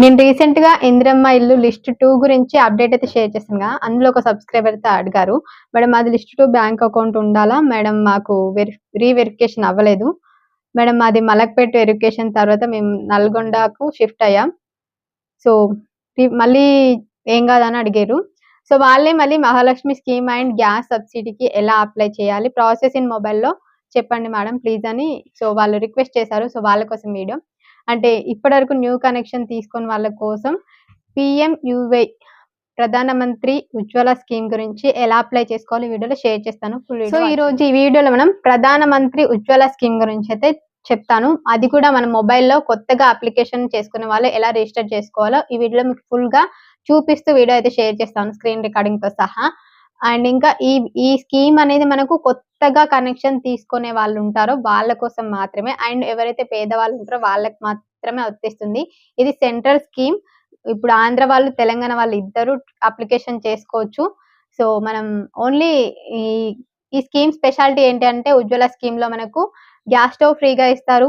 నేను రీసెంట్ గా ఇందిరమ్మ ఇల్లు లిస్ట్ 2 గురించి అప్డేట్ అయితే షేర్ చేశానుగా. అందులో ఒక సబ్స్క్రైబర్ అయితే అడిగారు. మేడం మాది లిస్ట్ 2 బ్యాంక్ అకౌంట్ ఉండాలా? మేడం మాకు రీవెరిఫికేషన్ అవ్వలేదు. మేడం మాది మలక్పేట్ వెరిఫికేషన్ తర్వాత మేము నల్గొండకు షిఫ్ట్ అయ్యాం. సో మళ్ళీ ఏం కాదని అడిగారు. సో వాళ్ళే మళ్ళీ మహాలక్ష్మి స్కీమ్ అండ్ గ్యాస్ సబ్సిడీకి ఎలా అప్లై చేయాలి? ప్రాసెస్ ఇన్ మొబైల్‌లో చెప్పండి మేడం ప్లీజ్ అని సో వాళ్ళు రిక్వెస్ట్ చేశారు. సో వాళ్ళ కోసం వీడియో. అంటే ఇప్పటివరకు న్యూ కనెక్షన్ తీసుకున్న వాళ్ళ కోసం పీఎంయూవై ప్రధానమంత్రి ఉజ్వల స్కీమ్ గురించి ఎలా అప్లై చేసుకోవాలి వీడియోలో షేర్ చేస్తాను. సో ఈ రోజు ఈ వీడియోలో మనం ప్రధానమంత్రి ఉజ్వల స్కీమ్ గురించి అయితే చెప్తాను. అది కూడా మన మొబైల్లో కొత్తగా అప్లికేషన్ చేసుకునే వాళ్ళు ఎలా రిజిస్టర్ చేసుకోవాలో ఈ వీడియోలో మీకు ఫుల్ గా చూపిస్తూ వీడియో అయితే షేర్ చేస్తాను స్క్రీన్ రికార్డింగ్ తో సహా. అండ్ ఇంకా ఈ స్కీమ్ అనేది మనకు కొత్తగా కనెక్షన్ తీసుకునే వాళ్ళు ఉంటారో వాళ్ళ కోసం మాత్రమే. అండ్ ఎవరైతే పేదవాళ్ళు ఉంటారో వాళ్ళకి మాత్రమే వర్తిస్తుంది. ఇది సెంట్రల్ స్కీమ్. ఇప్పుడు ఆంధ్ర వాళ్ళు తెలంగాణ వాళ్ళు ఇద్దరు అప్లికేషన్ చేసుకోవచ్చు. సో మనం ఓన్లీ ఈ ఈ స్కీమ్ స్పెషాలిటీ ఏంటి అంటే ఉజ్వల స్కీమ్ లో మనకు గ్యాస్ స్టవ్ ఫ్రీగా ఇస్తారు.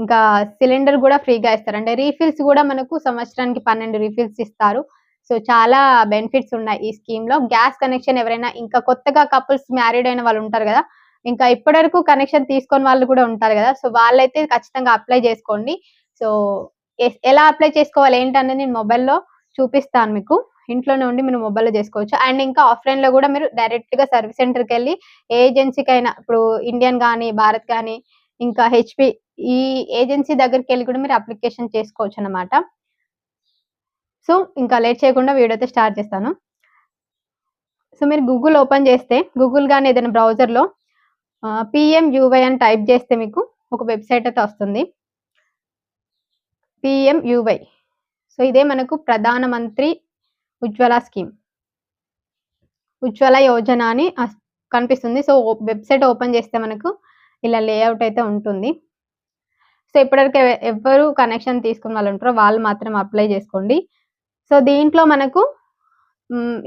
ఇంకా సిలిండర్ కూడా ఫ్రీగా ఇస్తారు. అంటే రీఫిల్స్ కూడా మనకు సంవత్సరానికి 12 రీఫిల్స్ ఇస్తారు. సో చాలా బెనిఫిట్స్ ఉన్నాయి ఈ స్కీమ్ లో. గ్యాస్ కనెక్షన్ ఎవరైనా ఇంకా కొత్తగా కపుల్స్ మ్యారీడ్ అయిన వాళ్ళు ఉంటారు కదా, ఇంకా ఇప్పటివరకు కనెక్షన్ తీసుకొని వాళ్ళు కూడా ఉంటారు కదా, సో వాళ్ళైతే ఖచ్చితంగా అప్లై చేసుకోండి. సో ఎలా అప్లై చేసుకోవాలి ఏంటనేది నేను మొబైల్లో చూపిస్తాను మీకు. ఇంట్లోనే ఉండి మీరు మొబైల్లో చేసుకోవచ్చు. అండ్ ఇంకా ఆఫ్లైన్ లో కూడా మీరు డైరెక్ట్ గా సర్వీస్ సెంటర్కి వెళ్ళి ఏ ఏజెన్సీకైనా ఇప్పుడు ఇండియన్ కానీ భారత్ కానీ ఇంకా హెచ్పి ఈ ఏజెన్సీ దగ్గరికి వెళ్ళి కూడా మీరు అప్లికేషన్ చేసుకోవచ్చు అన్నమాట. సో ఇంకా లేట్ చేయకుండా వీడియో అయితే స్టార్ట్ చేస్తాను. సో మీరు గూగుల్ ఓపెన్ చేస్తే గూగుల్ కానీ ఏదైనా బ్రౌజర్లో పిఎంయూవై అని టైప్ చేస్తే మీకు ఒక వెబ్సైట్ అయితే వస్తుంది. పిఎంయూవై. సో ఇదే మనకు ప్రధానమంత్రి ఉజ్వల స్కీమ్, ఉజ్వల యోజన అని కనిపిస్తుంది. సో వెబ్సైట్ ఓపెన్ చేస్తే మనకు ఇలా లేఅవుట్ అయితే ఉంటుంది. సో ఇప్పటివరకు ఎవరు కనెక్షన్ తీసుకున్న వాళ్ళు ఉంటారో వాళ్ళు మాత్రం అప్లై చేసుకోండి. సో దీంట్లో మనకు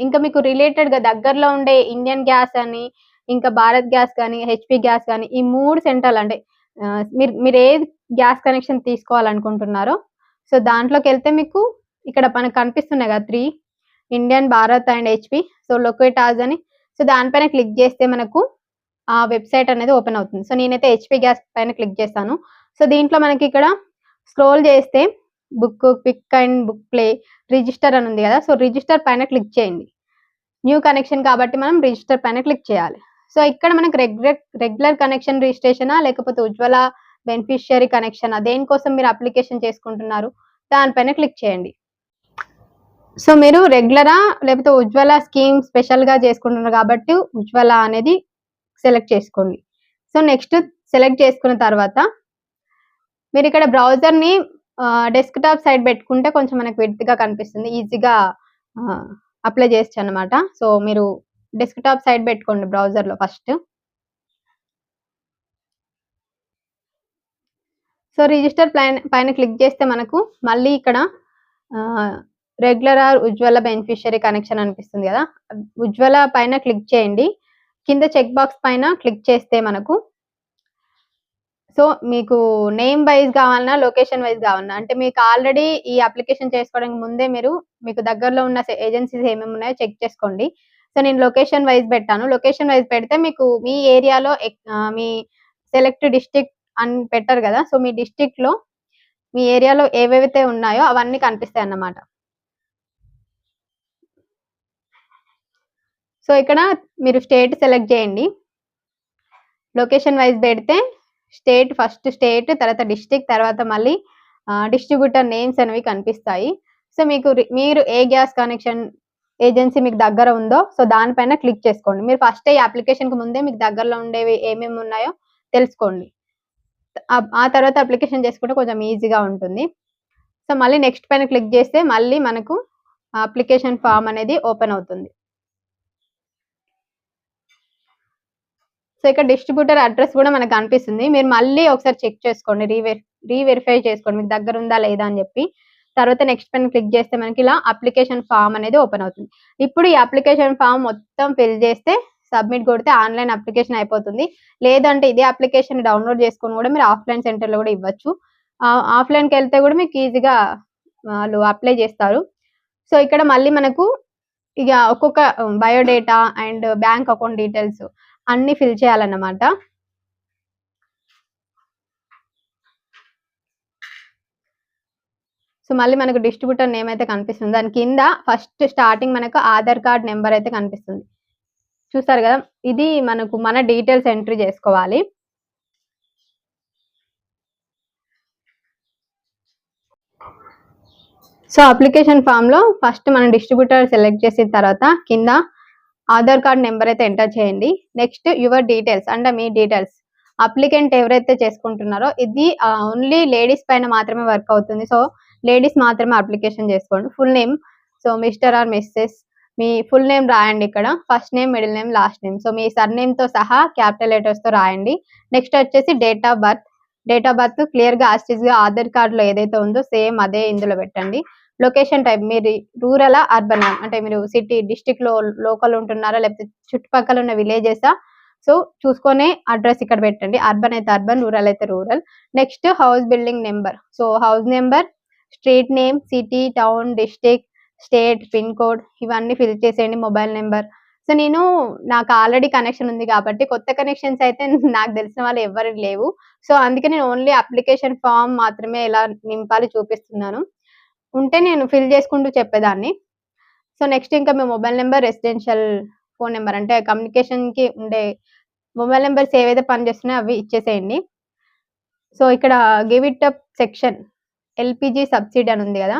ఇంకా మీకు రిలేటెడ్గా దగ్గరలో ఉండే ఇండియన్ గ్యాస్ అని ఇంకా భారత్ గ్యాస్ కానీ హెచ్పి గ్యాస్ కానీ ఈ 3 సెంటర్లు అంటే మీరు ఏ గ్యాస్ కనెక్షన్ తీసుకోవాలనుకుంటున్నారో సో దాంట్లోకి వెళ్తే మీకు ఇక్కడ మనకు కనిపిస్తున్నాయి కదా 3 Indian Bharat and HP. So locate us అని సో దానిపైన క్లిక్ చేస్తే మనకు ఆ వెబ్సైట్ అనేది ఓపెన్ అవుతుంది. సో నేనైతే హెచ్పి గ్యాస్ పైన క్లిక్ చేస్తాను. సో దీంట్లో మనకి ఇక్కడ స్క్రోల్ చేస్తే book pick and book play register అని ఉంది కదా, సో రిజిస్టర్ పైన క్లిక్ చేయండి. న్యూ కనెక్షన్ కాబట్టి మనం రిజిస్టర్ పైన క్లిక్ చేయాలి. సో ఇక్కడ మనకు రెగ్యులర్ కనెక్షన్ రిజిస్ట్రేషనా లేకపోతే ఉజ్వల బెనిఫిషియరీ కనెక్షనా దేనికోసం మీరు అప్లికేషన్ చేసుకుంటున్నారు దానిపైన క్లిక్ చేయండి. సో మీరు రెగ్యులరా లేకపోతే ఉజ్వల స్కీమ్ స్పెషల్గా చేసుకుంటున్నారు కాబట్టి ఉజ్వల అనేది సెలెక్ట్ చేసుకోండి. సో నెక్స్ట్ సెలెక్ట్ చేసుకున్న తర్వాత మీరు ఇక్కడ బ్రౌజర్ని డెస్క్టాప్ సైడ్ పెట్టుకుంటే కొంచెం మనకు విడ్త్గా కనిపిస్తుంది, ఈజీగా అప్లై చేయొచ్చు అనమాట. సో మీరు డెస్క్టాప్ సైడ్ పెట్టుకోండి బ్రౌజర్లో ఫస్ట్. సో రిజిస్టర్ పైన క్లిక్ చేస్తే మనకు మళ్ళీ ఇక్కడ regular are Ujjwala beneficiary connection అనిపిస్తుంది కదా, ఉజ్వల పైన క్లిక్ చేయండి. కింద చెక్ బాక్స్ పైన క్లిక్ చేస్తే మనకు సో మీకు నేమ్ వైజ్ కావాలన్నా లొకేషన్ వైజ్ కావాలన్నా అంటే మీకు ఆల్రెడీ ఈ అప్లికేషన్ చేసుకోవడానికి ముందే మీకు దగ్గరలో ఉన్న ఏజెన్సీస్ ఏమేమి ఉన్నాయో చెక్ చేసుకోండి. సో నేను లొకేషన్ వైజ్ పెట్టాను. లొకేషన్ వైజ్ పెడితే మీకు మీ ఏరియాలో మీ సెలెక్ట్ డిస్ట్రిక్ట్ అని పెట్టారు కదా, సో మీ డిస్ట్రిక్ట్ లో మీ ఏరియాలో ఏవేవైతే ఉన్నాయో అవన్నీ కనిపిస్తాయి అన్నమాట. సో ఇక్కడ మీరు స్టేట్ సెలెక్ట్ చేయండి. లొకేషన్ వైజ్ పెడితే స్టేట్ ఫస్ట్ స్టేట్ తర్వాత డిస్ట్రిక్ట్ తర్వాత మళ్ళీ డిస్ట్రిబ్యూటర్ నేమ్స్ అనేవి కనిపిస్తాయి. సో మీరు ఏ గ్యాస్ కనెక్షన్ ఏజెన్సీ మీకు దగ్గర ఉందో సో దానిపైన క్లిక్ చేసుకోండి. మీరు ఫస్ట్ ఈ అప్లికేషన్కి ముందే మీకు దగ్గరలో ఉండేవి ఏమేమి ఉన్నాయో తెలుసుకోండి. ఆ తర్వాత అప్లికేషన్ చేసుకుంటే కొంచెం ఈజీగా ఉంటుంది. సో మళ్ళీ నెక్స్ట్ పైన క్లిక్ చేస్తే మళ్ళీ మనకు అప్లికేషన్ ఫామ్ అనేది ఓపెన్ అవుతుంది. సో ఇక్కడ డిస్ట్రిబ్యూటర్ అడ్రస్ కూడా మనకు కనిపిస్తుంది. మీరు మళ్ళీ ఒకసారి చెక్ చేసుకోండి, రీవెరిఫై చేసుకోండి మీకు దగ్గర ఉందా లేదా అని చెప్పి. తర్వాత నెక్స్ట్ పైన క్లిక్ చేస్తే మనకి ఇలా అప్లికేషన్ ఫామ్ అనేది ఓపెన్ అవుతుంది. ఇప్పుడు ఈ అప్లికేషన్ ఫామ్ మొత్తం ఫిల్ చేస్తే సబ్మిట్ కొడితే ఆన్లైన్ అప్లికేషన్ అయిపోతుంది. లేదంటే ఇదే అప్లికేషన్ డౌన్లోడ్ చేసుకొని కూడా మీరు ఆఫ్లైన్ సెంటర్లో కూడా ఇవ్వచ్చు. ఆఫ్లైన్కి వెళ్తే కూడా మీకు ఈజీగా వాళ్ళు అప్లై చేస్తారు. సో ఇక్కడ మళ్ళీ మనకు ఇక ఒక్కొక్క biodata and bank account details అన్ని ఫిల్ చేయాలన్నమాట. సో మళ్ళీ మనకు డిస్ట్రిబ్యూటర్ నేమ్ అయితే కనిపిస్తుంది. దాని కింద ఫస్ట్ స్టార్టింగ్ మనకు ఆధార్ కార్డ్ నెంబర్ అయితే కనిపిస్తుంది. చూసారు కదా, ఇది మనకు మన డీటెయిల్స్ ఎంట్రీ చేసుకోవాలి. సో అప్లికేషన్ ఫామ్ లో ఫస్ట్ మనం డిస్ట్రిబ్యూటర్ సెలెక్ట్ చేసిన తర్వాత కింద ఆధార్ కార్డ్ నెంబర్ అయితే ఎంటర్ చేయండి. నెక్స్ట్ యువర్ డీటెయిల్స్ అంటే మీ డీటెయిల్స్. అప్లికెంట్ ఎవరైతే చేసుకుంటున్నారో ఇది ఓన్లీ లేడీస్ పైన మాత్రమే వర్క్ అవుతుంది. సో లేడీస్ మాత్రమే అప్లికేషన్ చేసుకోండి. Full name, so mister or missus, మీ ఫుల్ నేమ్ రాయండి. ఇక్కడ first name, middle name, last name. So మీ సర్ నేమ్ తో సహా క్యాపిటల్ లెటర్స్ తో రాయండి. నెక్స్ట్ వచ్చేసి date of birth. Date of birth clear గా యాస్టిస్ గా ఆధార్ కార్డ్ లో ఏదైతే ఉందో సేమ్ అదే ఇందులో పెట్టండి. లొకేషన్ టైప్ మీరు రూరల్ అర్బన్ అంటే మీరు సిటీ డిస్ట్రిక్ట్ లో లోకల్ ఉంటున్నారా లేకపోతే చుట్టుపక్కల ఉన్న విలేజెసా, సో చూసుకొని అడ్రస్ ఇక్కడ పెట్టండి. అర్బన్ అయితే అర్బన్, రూరల్ అయితే rural. Next house building number, so house number, street name, city, town, district, state, pin code ఇవన్నీ ఫిల్ చేసేయండి. Mobile number. సో నాకు ఆల్రెడీ కనెక్షన్ ఉంది కాబట్టి కొత్త కనెక్షన్స్ అయితే నాకు తెలిసిన వాళ్ళు ఎవరు లేవు. సో అందుకే నేను ఓన్లీ అప్లికేషన్ ఫామ్ మాత్రమే ఎలా నింపాలి చూపిస్తున్నాను. ఉంటే నేను ఫిల్ చేసుకుంటూ చెప్పేదాన్ని. సో నెక్స్ట్ ఇంకా మీ mobile number, residential phone number అంటే కమ్యూనికేషన్ కి ఉండే మొబైల్ నెంబర్స్ ఏవైతే పనిచేస్తున్నాయో అవి ఇచ్చేసేయండి. సో ఇక్కడ give it up section LPG subsidy అని ఉంది కదా.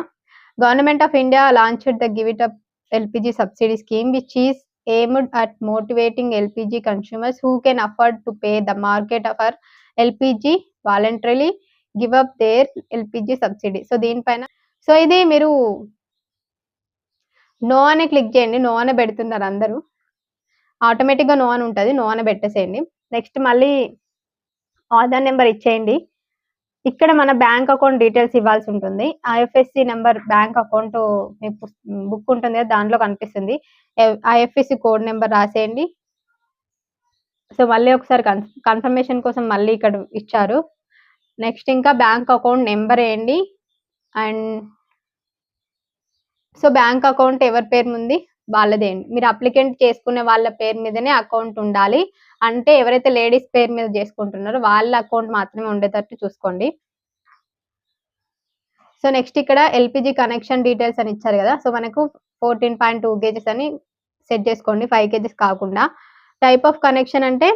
Government of India launched the give it up LPG subsidy scheme which is aimed at motivating LPG consumers who can afford to pay the market for LPG voluntarily give up their LPG subsidy. So దీనిపైన so ఇది మీరు no అనే click చేయండి. No అనే పెడుతున్నారు అందరూ, automatic గా no అని ఉంటుంది, నో అని పెట్టేసేయండి. నెక్స్ట్ మళ్ళీ ఆధార్ నెంబర్ ఇచ్చేయండి. ఇక్కడ మన బ్యాంక్ అకౌంట్ డీటెయిల్స్ ఇవ్వాల్సి ఉంటుంది. IFSC number bank account book ఉంటుంది కదా దాంట్లో కనిపిస్తుంది. ఐఎఫ్ఎస్సి కోడ్ నెంబర్ రాసేయండి. సో మళ్ళీ ఒకసారి కన్ఫర్మేషన్ కోసం మళ్ళీ ఇక్కడ ఇచ్చారు. నెక్స్ట్ ఇంకా బ్యాంక్ అకౌంట్ నెంబర్ వేయండి. అండ్ సో బ్యాంక్ అకౌంట్ ఎవరి పేరు ఉంది వాళ్ళదేండి. మీరు అప్లికెంట్ చేసుకునే వాళ్ళ పేరు మీదనే అకౌంట్ ఉండాలి. అంటే ఎవరైతే లేడీస్ పేరు మీద చేసుకుంటున్నారో వాళ్ళ అకౌంట్ మాత్రమే ఉండేటట్టు చూసుకోండి. సో నెక్స్ట్ ఇక్కడ ఎల్పిజి కనెక్షన్ డీటెయిల్స్ అని ఇచ్చారు కదా. సో మనకు 14.2 kgs అని సెట్ చేసుకోండి, 5 kgs కాకుండా. టైప్ ఆఫ్ కనెక్షన్ అంటే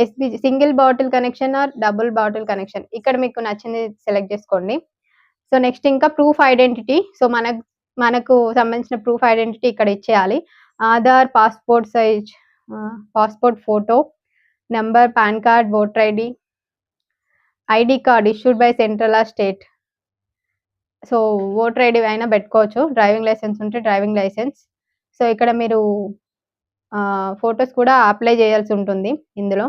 ఎస్బిజి single bottle connection or double bottle connection. ఇక్కడ మీకు నచ్చింది సెలెక్ట్ చేసుకోండి. సో నెక్స్ట్ ఇంకా ప్రూఫ్ ఐడెంటిటీ. సో మనకు సంబంధించిన ప్రూఫ్ ఐడెంటిటీ ఇక్కడ ఇచ్చేయాలి. Aadhaar, passport size, passport photo, number, PAN card, voter ID card issued by central or state. So voter ID అయినా పెట్టుకోవచ్చు. డ్రైవింగ్ లైసెన్స్ ఉంటే డ్రైవింగ్ లైసెన్స్. సో ఇక్కడ మీరు ఫొటోస్ కూడా అప్లై చేయాల్సి ఉంటుంది ఇందులో.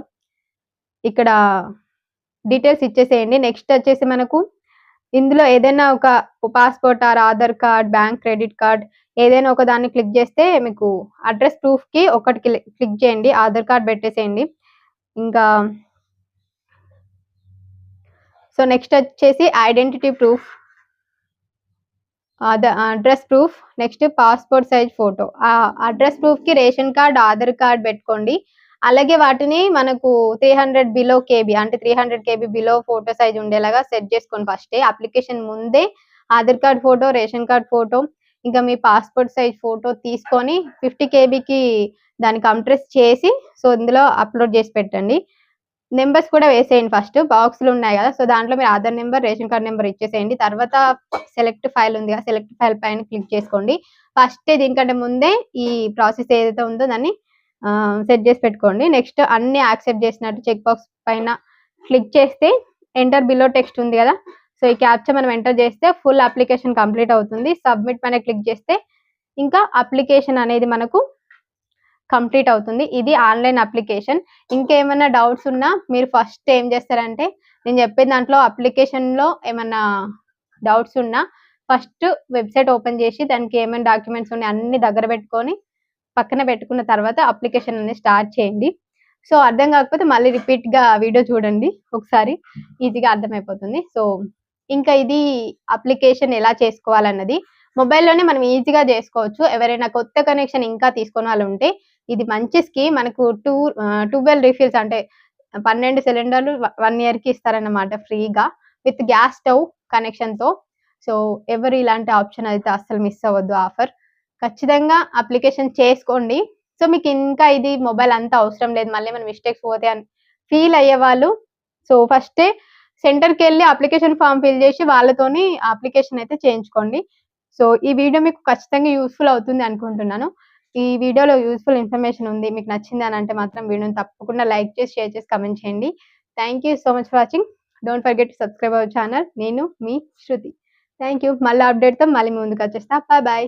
ఇక్కడ డీటెయిల్స్ ఇచ్చేసేయండి. నెక్స్ట్ వచ్చేసి మనకు ఇందులో ఏదైనా ఒక passport or Aadhaar card, bank, credit card ఏదైనా ఒక దాన్ని క్లిక్ చేస్తే మీకు అడ్రస్ ప్రూఫ్ కి ఒకటి క్లిక్ చేయండి. ఆధార్ కార్డ్ పెట్టేసేయండి. ఇంకా సో నెక్స్ట్ వచ్చేసి identity proof, address proof, next passport size photo. ఆ అడ్రస్ ప్రూఫ్ కి రేషన్ కార్డ్, ఆధార్ కార్డ్ పెట్టుకోండి. అలాగే వాటిని మనకు 300 బిలో కేబీ అంటే 300 KB బిలో ఫోటో సైజ్ ఉండేలాగా సెట్ చేసుకోండి. ఫస్ట్ అప్లికేషన్ ముందే Aadhaar card photo, ration card photo, ఇంకా మీ పాస్పోర్ట్ సైజ్ ఫోటో తీసుకొని 50 KBకి దాన్ని కంప్రెస్ చేసి సో ఇందులో అప్లోడ్ చేసి పెట్టండి. నెంబర్స్ కూడా వేసేయండి. ఫస్ట్ బాక్స్లు ఉన్నాయి కదా, సో దాంట్లో మీరు Aadhaar number, ration card number ఇచ్చేసేయండి. తర్వాత సెలెక్ట్ ఫైల్ ఉంది కదా, సెలెక్ట్ ఫైల్ పైన క్లిక్ చేసుకోండి. ఫస్ట్ దీనికంటే ముందే ఈ ప్రాసెస్ ఏదైతే ఉందో దాన్ని సెట్ చేసి పెట్టుకోండి. నెక్స్ట్ అన్ని యాక్సెప్ట్ చేసినట్టు చెక్ బాక్స్ పైన క్లిక్ చేస్తే ఎంటర్ బిలో టెక్స్ట్ ఉంది కదా, సో ఈ క్యాప్చర్ మనం ఎంటర్ చేస్తే ఫుల్ అప్లికేషన్ కంప్లీట్ అవుతుంది. సబ్మిట్ పైన క్లిక్ చేస్తే ఇంకా అప్లికేషన్ అనేది మనకు కంప్లీట్ అవుతుంది. ఇది ఆన్లైన్ అప్లికేషన్. ఇంకేమైనా డౌట్స్ ఉన్నా మీరు ఫస్ట్ ఏం చేస్తారంటే నేను చెప్పే దాంట్లో అప్లికేషన్ లో ఏమైనా డౌట్స్ ఉన్నా ఫస్ట్ వెబ్సైట్ ఓపెన్ చేసి దానికి ఏమైనా డాక్యుమెంట్స్ ఉన్నాయి అన్ని దగ్గర పెట్టుకొని పక్కన పెట్టుకున్న తర్వాత అప్లికేషన్ అనేది స్టార్ట్ చేయండి. సో అర్థం కాకపోతే మళ్ళీ రిపీట్ గా వీడియో చూడండి ఒకసారి, ఈజీగా అర్థమైపోతుంది. సో ఇంకా ఇది అప్లికేషన్ ఎలా చేసుకోవాలన్నది మొబైల్‌లోనే మనం ఈజీగా జేసుకోవచ్చు. ఎవరైనా కొత్త కనెక్షన్ ఇంకా తీసుకున్న వాళ్ళుంటే ఇది మంచి స్కీమ్. మనకు 12 రిఫిల్స్ అంటే 12 సిలిండర్లు 1 ఇయర్‌కి ఇస్తారన్నమాట ఫ్రీగా విత్ గ్యాస్ స్టవ్ కనెక్షన్‌తో. సో, ఎవరు ఇలాంటి ఆప్షన్ అయితే అస్సలు మిస్ అవ్వద్దు ఆఫర్. ఖచ్చితంగా అప్లికేషన్ చేసుకోండి. సో, మీకు ఇంకా ఇది మొబైల్ అంత అవసరం లేదు. మళ్ళీ ఏమైనా మిస్టేక్స్ పోతాయని ఫీల్ అయ్యేవాళ్ళు సో, ఫస్టే సెంటర్‌కెళ్ళి అప్లికేషన్ ఫార్మ్ ఫిల్ చేసి వాళ్ళతోని అప్లికేషన్ అయితే చేయించుకోండి. సో, ఈ వీడియో మీకు ఖచ్చితంగా యూజ్‌ఫుల్ అవుతుంది అనుకుంటున్నాను. ఈ వీడియోలో యూజ్‌ఫుల్ ఇన్ఫర్మేషన్ ఉంది. మీకు నచ్చింది అని అంటే మాత్రం వీడియోని తప్పకుండా లైక్ చేసి, షేర్ చేసి, కామెంట్ చేయండి. Thank you so much for watching. Don't forget to subscribe our channel. నేను మీ శృతి. Thank you. మళ్ళా అప్డేట్‌తో మళ్ళీ మీ ముందుకొచ్చేస్తా. Bye bye.